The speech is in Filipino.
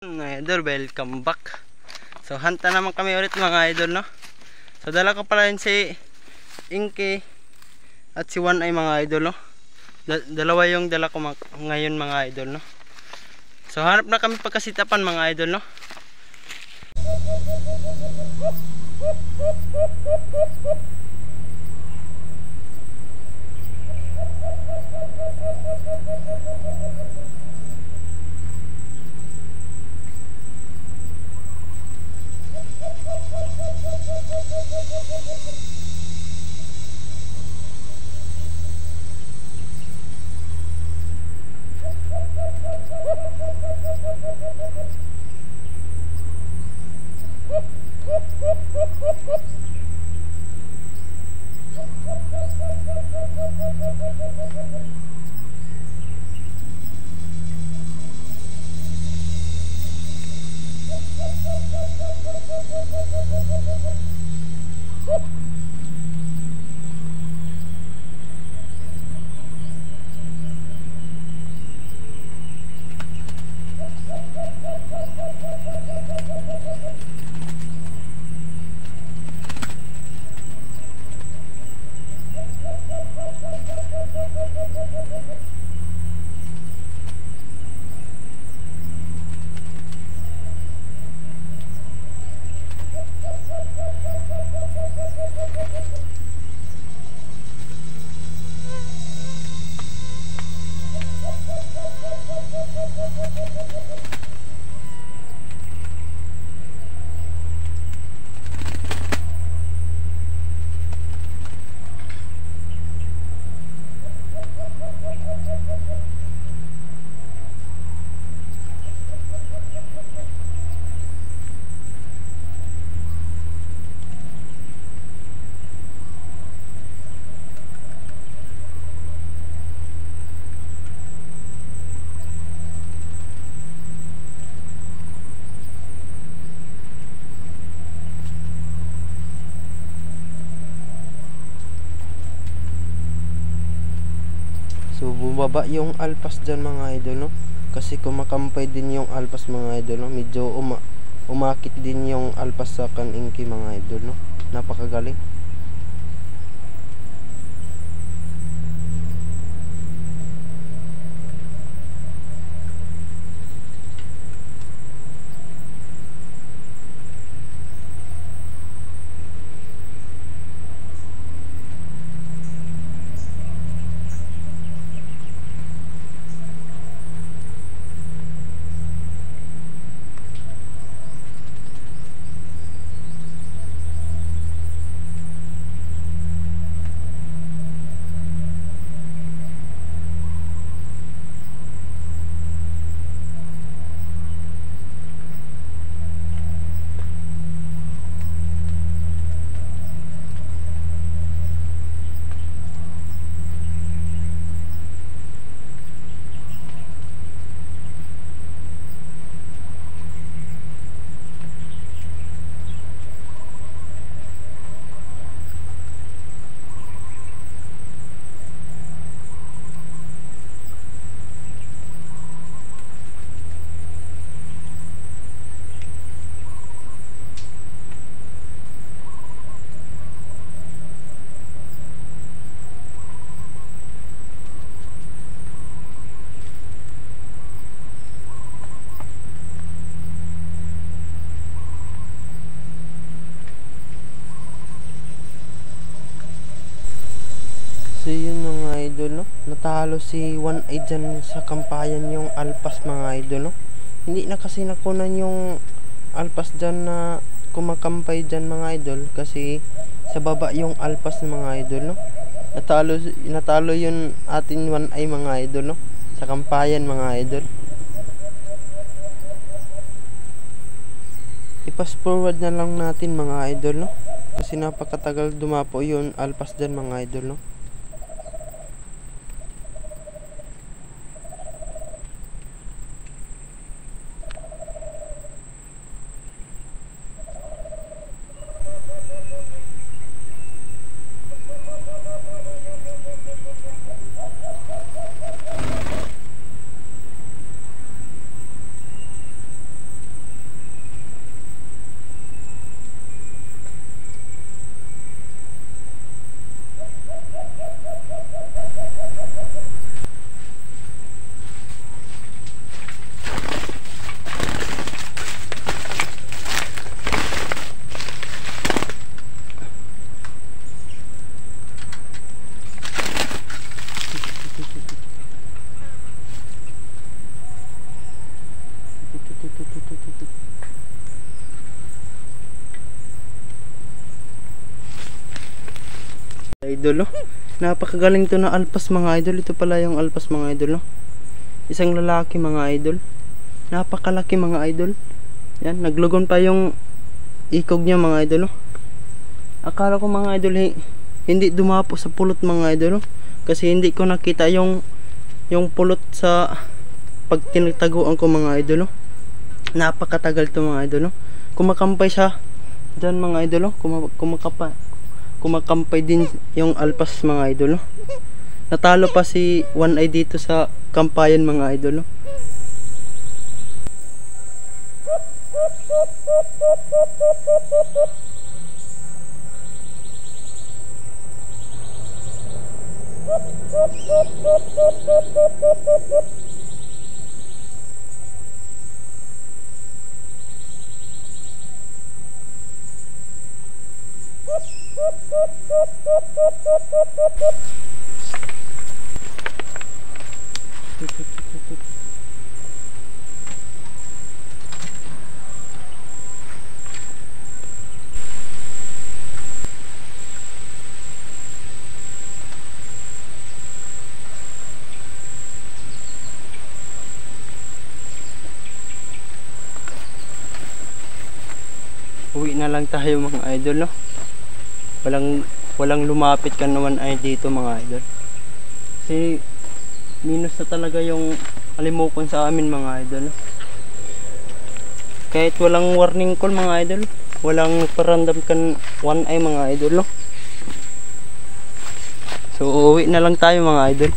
Mga idol, welcome back. So hanta naman kami ulit mga idol, no. So dala ko pala yun si Inky at si Juan ay mga idol, no. Dalawa yung dala ko ngayon mga idol, no. So hanap na kami pagkasitapan mga idol, no. So bumaba yung alpas dyan mga idol, no? Kasi kumakampay din yung alpas mga idol, no? Medyo umakit din yung alpas sa Inky mga idol, no? Napakagaling. So yun mga idol, no? Natalo si Juan ay dyan sa kampayan yung alpas mga idol, no? Hindi na kasi nakunan yung alpas dyan na kumakampay dyan mga idol, kasi sa baba yung alpas ng mga idol, no? Natalo yun atin Juan ay mga idol, no? Sa kampayan mga idol. I-fast forward na lang natin mga idol, no? Kasi napakatagal dumapo yun alpas dyan mga idol, no? Idol, oh. Napakagaling to na alpas mga idol. Ito pala yung alpas mga idol, no? Isang lalaki mga idol. Napakalaki mga idol. Yan, naglugon pa yung ikog niya mga idol, no? Akala ko mga idol hindi dumapo sa pulot mga idol, no? Kasi hindi ko nakita yung pulot sa pag tinataguan ko mga idol, no? Napakatagal to mga idol, no? Kumakampay siya dyan mga idol, no? Kumakampay din yung alpas mga idol, no? Natalo pa si One Eye dito sa kampayan mga idol, no? Uwi na lang tayo mga idol, no? Walang lumapit ka naman ay dito mga idol. Kasi minus na talaga yung alimokon sa amin mga idol, no? Kahit walang warning call mga idol, walang parandam kan One Eye mga idol, no? So uwi na lang tayo mga idol.